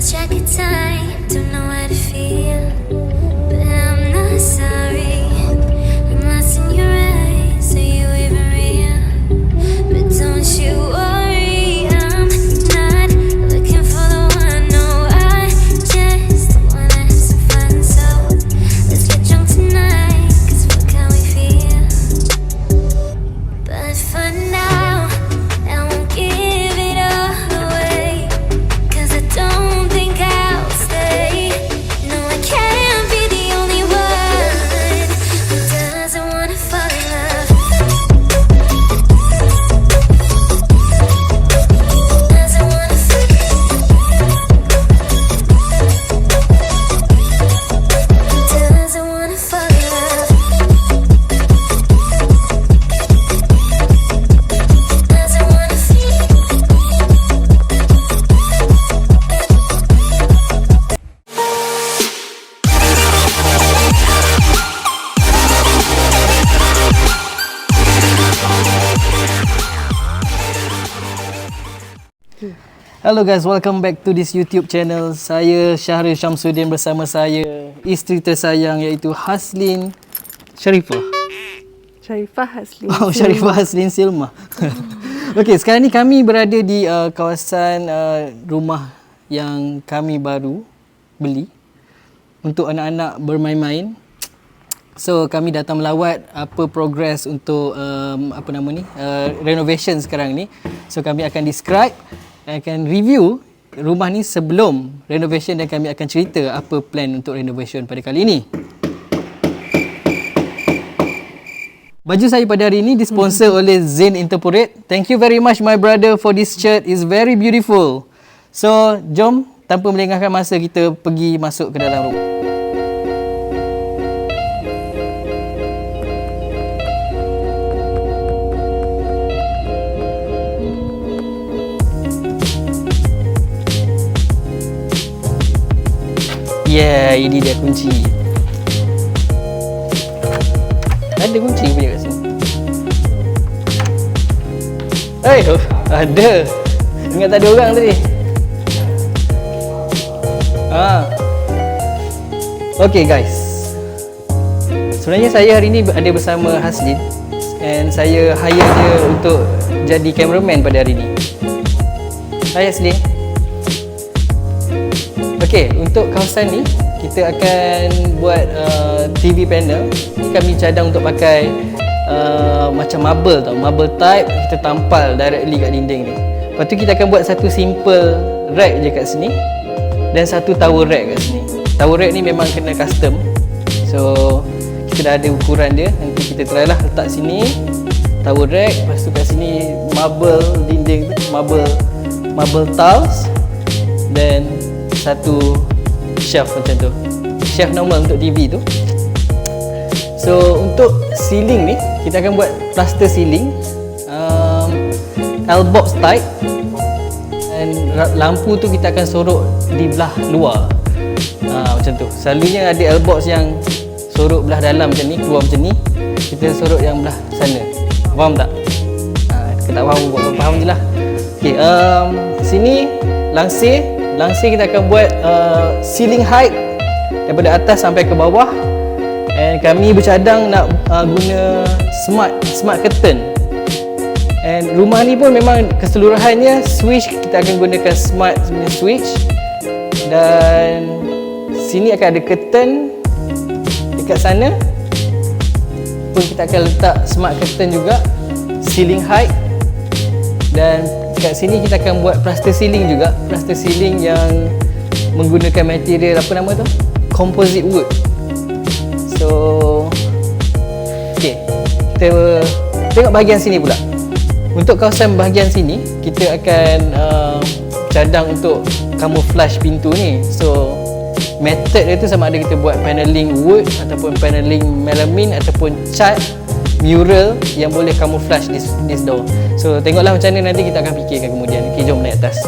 lost track of time, don't know how to feel, but I'm not sorry. I'm lost in your eyes, are you even real? But don't you worry, I'm not looking for the one. No, I just wanna have some fun. So let's get drunk tonight, 'cause fuck how we feel. But for now, I won't give it all away, 'cause I don't think I'll stay. No, I can't be the only one who doesn't wanna fall in love. Doesn't wanna fall in love. Doesn't wanna fall in love. Doesn't wanna feel. Hello guys, welcome back to this YouTube channel. Saya Syahril Syamsuddin bersama saya isteri tersayang iaitu Haslin Sharifah. Sharifah Haslin. Oh, Sharifah Haslin Silma. Okey, sekarang ni kami berada di kawasan rumah yang kami baru beli untuk anak-anak bermain-main. So kami datang melawat apa progress untuk renovation sekarang ni. So kami akan describe, akan review rumah ni sebelum renovation dan kami akan cerita apa plan untuk renovation pada kali ini. Baju saya pada hari ini disponsor oleh Zain Interporate. Thank you very much my brother for this shirt, is very beautiful. So jom tanpa melengahkan masa kita pergi masuk ke dalam rumah. Yeah, ini dia kunci. Ada kunci punya kat sini. Hey, ada. Ingat tak ada orang tadi? Okay guys. Sebenarnya saya hari ni ada bersama Haslin and saya hire dia untuk jadi cameraman pada hari ni. Hai Haslin. Okey, untuk kawasan ni kita akan buat TV panel. Ni kami cadang untuk pakai macam marble tau, marble type, kita tampal directly kat dinding ni. Lepas tu kita akan buat satu simple rack je kat sini dan satu tower rack kat sini. Tower rack ni memang kena custom. So kita dah ada ukuran dia. Nanti kita try lah letak sini tower rack, lepas tu kat sini marble dinding tu, marble tiles dan satu shelf macam tu, shelf normal untuk TV tu. So untuk ceiling ni kita akan buat plaster ceiling, L-box type, dan lampu tu kita akan sorok di belah luar, macam tu. Selalunya ada L-box yang sorok belah dalam macam ni, keluar macam ni, kita sorok yang belah sana. Faham tak? Kita tak faham, buat faham je lah. Okay, sini langsir kita akan buat ceiling height daripada atas sampai ke bawah, and kami bercadang nak guna smart curtain. And rumah ni pun memang keseluruhannya switch kita akan gunakan smart switch, dan sini akan ada curtain, dekat sana pun kita akan letak smart curtain juga, ceiling height, dan kat sini kita akan buat plaster ceiling juga, plaster ceiling yang menggunakan material apa nama tu? Composite wood. So, okey. Kita tengok bahagian sini pula. Untuk kawasan bahagian sini, kita akan cadang untuk camouflage pintu ni. So, method dia tu sama ada kita buat paneling wood ataupun paneling melamine ataupun cat mural yang boleh camouflage this door. So tengoklah macam mana, nanti kita akan fikirkan kemudian. Okay, jom naik atas.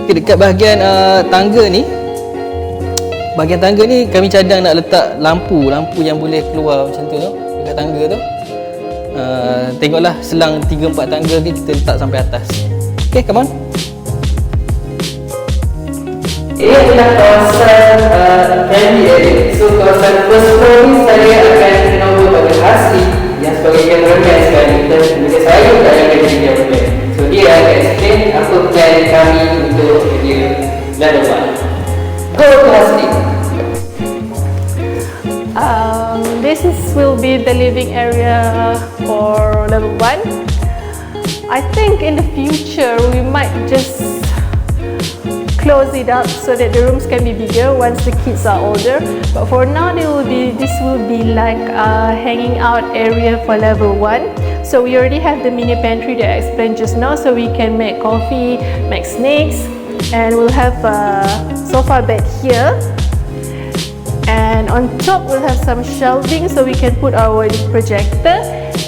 Okay, dekat bahagian tangga ni, bahagian tangga ni kami cadang nak letak lampu yang boleh keluar macam tu dekat tangga tu. Tengoklah selang 3-4 tangga ni kita letak sampai atas. Okay, come on. Ini adalah kawasan family area. So kawasan first floor ni saya akan kenal pada Asik yang sebagai cameraman sekali, dan juga saya tak akan jadi cameraman. So dia akan explain apa plan kami untuk dia level 1. Go to Asik. This will be the living area for level 1. I think in the future we might just close it up so that the rooms can be bigger once the kids are older. But for now, this will be like a hanging out area for level 1. So we already have the mini pantry that I explained just now, so we can make coffee, make snacks, and we'll have a sofa bed here. And on top we'll have some shelving so we can put our projector,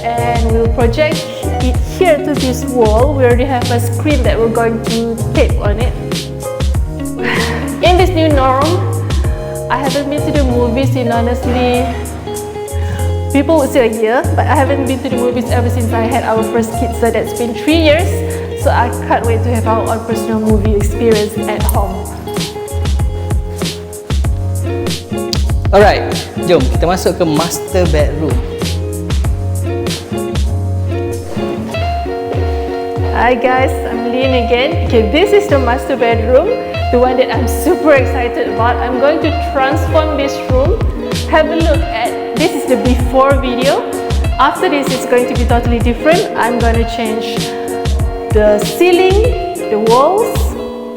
and we'll project it here to this wall. We already have a screen that we're going to tape on it. In this new norm, I haven't been to the movies in honestly, people would say a year, but I haven't been to the movies ever since I had our first kid, so that's been 3 years. So I can't wait to have our own personal movie experience at home. Alright, jom kita masuk ke master bedroom. Hi guys, I'm Lynn again. Okay, this is the master bedroom, the one that I'm super excited about. I'm going to transform this room. Have a look at, this is the before video. After this, it's going to be totally different. I'm going to change the ceiling, the walls,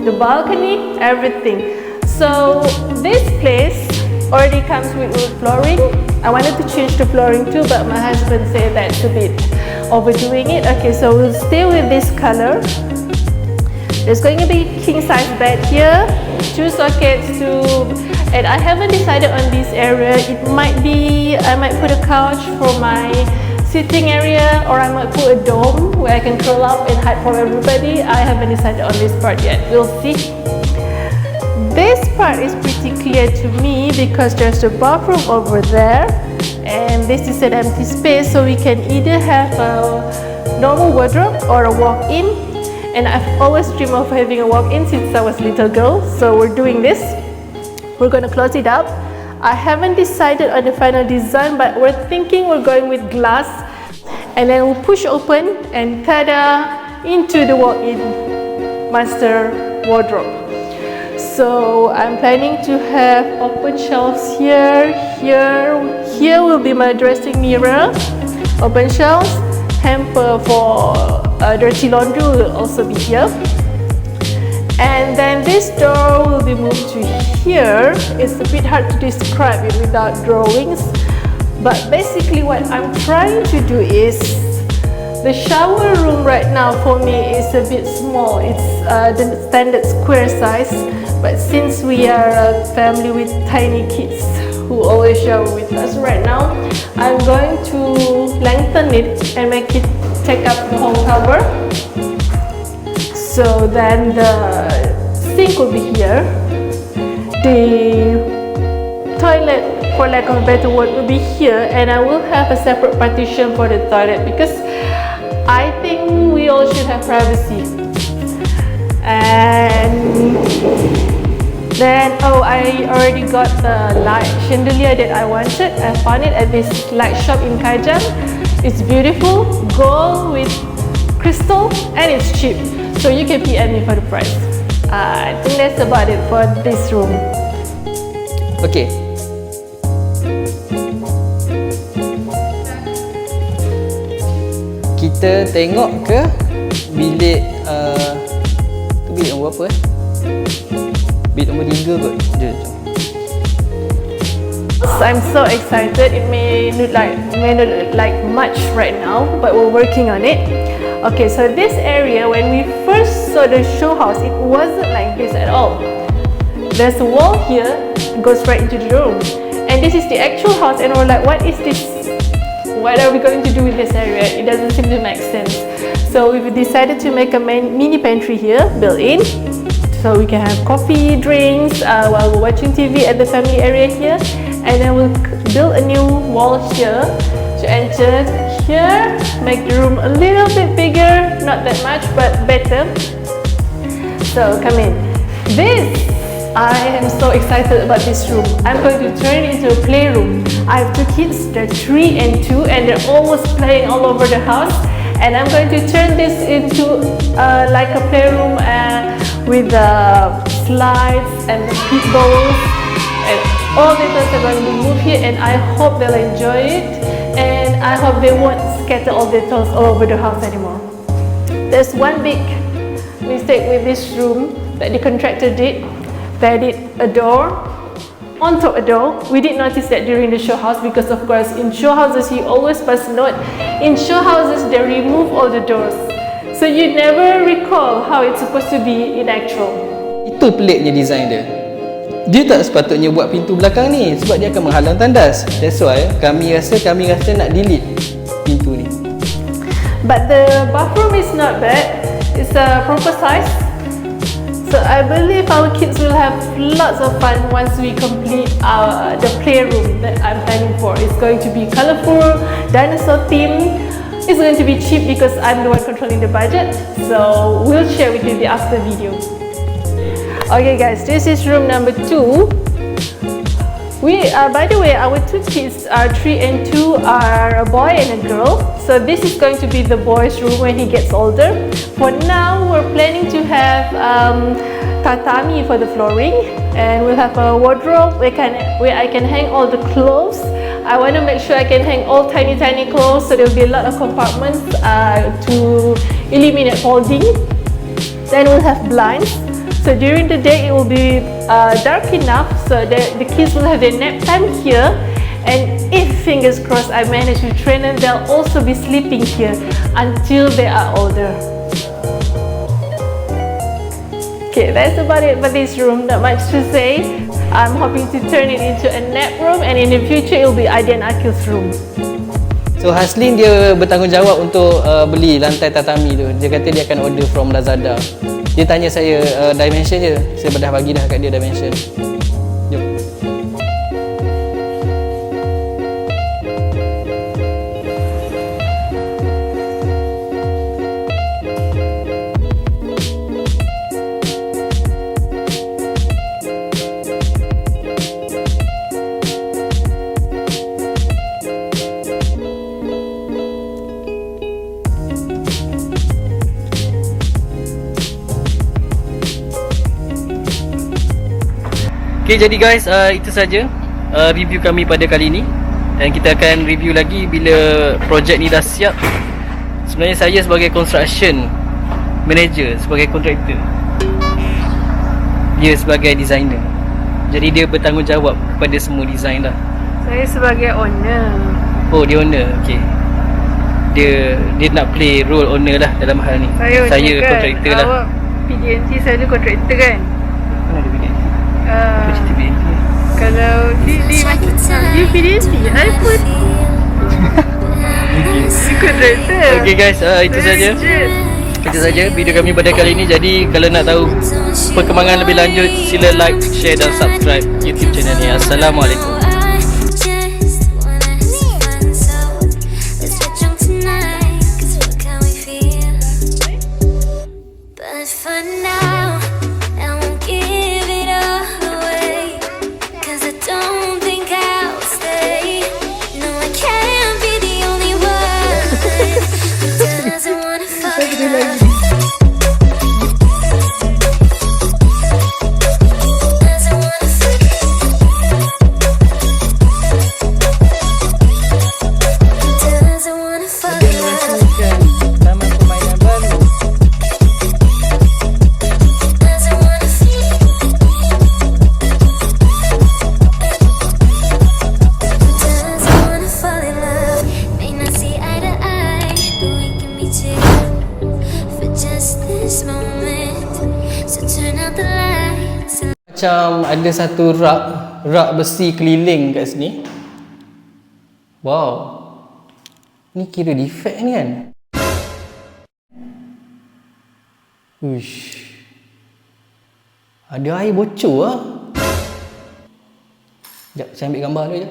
the balcony, everything. So this place already comes with wood flooring. I wanted to change the flooring too, but my husband said that's a bit overdoing it. Okay, so we'll stay with this color. There's going to be king size bed here, 2 sockets, and I haven't decided on this area. It might be, I might put a couch for my sitting area, or I might put a dome where I can curl up and hide from everybody. I haven't decided on this part yet. We'll see. This part is pretty clear to me because there's a bathroom over there, and this is an empty space, so we can either have a normal wardrobe or a walk-in. And I've always dreamed of having a walk-in since I was a little girl, so we're doing this. We're going to close it up. I haven't decided on the final design, but we're thinking we're going with glass, and then we'll push open and ta-da, into the walk-in master wardrobe. So I'm planning to have open shelves here, here will be my dressing mirror, open shelves, hamper for dirty laundry will also be here. And then this door will be moved to here. It's a bit hard to describe it without drawings, but basically what I'm trying to do is, the shower room right now for me is a bit small. It's the standard square size, but since we are a family with tiny kids who always shower with us right now, I'm going to lengthen it and make it take up the whole cover. So then the sink will be here. The toilet, for lack of a better word, will be here, and I will have a separate partition for the toilet because I think we all should have privacy. And then, oh, I already got the light chandelier that I wanted. I found it at this light shop in Kajang. It's beautiful, gold with crystal, and it's cheap. So you can PM me for the price. I think that's about it for this room. Okay. Kita tengok ke bilik tu bilik nombor apa bilik nombor 3 kot. Jom. I'm so excited. It may not look like much right now, but we're working on it. Okay, so this area, when we first saw the show house, it wasn't like this at all. There's a wall here, it goes right into the room, and this is the actual house, and we're like, what is this? What are we going to do with this area? It doesn't seem to make sense. So we've decided to make a mini pantry here, built in, so we can have coffee, drinks while we're watching TV at the family area here. And then we'll build a new wall here to enter here, make the room a little bit bigger, not that much, but better. So come in. I am so excited about this room. I'm going to turn it into a playroom. I have 2 kids, they're 3 and 2, and they're always playing all over the house. And I'm going to turn this into like a playroom with slides and peepables, and all the toys are going to move here, and I hope they'll enjoy it, and I hope they won't scatter all the toys all over the house anymore. There's one big mistake with this room that the contractor did. They did a door on top a door. We did notice that during the show house, because of course in show houses you always must note, in show houses they remove all the doors, so you never recall how it's supposed to be in actual. Itu peliknya design dia. Dia tak sepatutnya buat pintu belakang ni sebab dia akan menghalang tandas. That's why kami rasa nak delete pintu ni. But the bathroom is not bad. It's a proper size. So I believe our kids will have lots of fun once we complete the playroom that I'm planning for. It's going to be colorful, dinosaur theme. It's going to be cheap because I'm the one controlling the budget. So we'll share with you the after video. Okay guys, this is room number 2. By the way, our 2 kids are 3 and 2 are a boy and a girl. So this is going to be the boy's room when he gets older. For now, we're planning to have tatami for the flooring, and we'll have a wardrobe where I can hang all the clothes. I want to make sure I can hang all tiny clothes, so there'll be a lot of compartments to eliminate folding. Then we'll have blinds. So during the day it will be dark enough so that the kids will have their nap time here, and if fingers crossed I manage to train them, they'll also be sleeping here until they are older. Okay, that's about it for this room. Not much to say. I'm hoping to turn it into a nap room, and in the future it will be Adi and Akil's room. So Haslin dia bertanggungjawab untuk beli lantai tatami tu. Dia kata dia akan order from Lazada. Dia tanya saya dimension je. Saya dah bagi dah kat dia dimension. Jom. Okay, jadi guys, itu saja review kami pada kali ini, dan kita akan review lagi bila projek ni dah siap. Sebenarnya saya sebagai construction manager, sebagai kontraktor, dia sebagai designer, jadi dia bertanggungjawab kepada semua design lah. Saya sebagai owner. Oh, dia owner, okay. Dia nak play role owner lah dalam hal ni. Saya kontraktor lah. Awak PDNT, saya tu kontraktor kan? Mana ada BDNT? Apa cerita BDNT? Kalau dia macam dia PDNT, saya pun kontraktor. Okay guys, itu saja. Itu saja video kami pada kali ini. Jadi kalau nak tahu perkembangan lebih lanjut, sila like, share dan subscribe YouTube channel ni. Assalamualaikum. For now, I won't give it all away, 'cause I don't think I'll stay. No, I can't be the only one who doesn't wanna fall in love. Doesn't wanna fall in love. Taman permainan baru. Macam ada satu rak besi keliling kat sini. Wow. Ni kira defect ni kan? Uish. Ada air bocor lah. Sekejap, saya ambil gambar dulu je.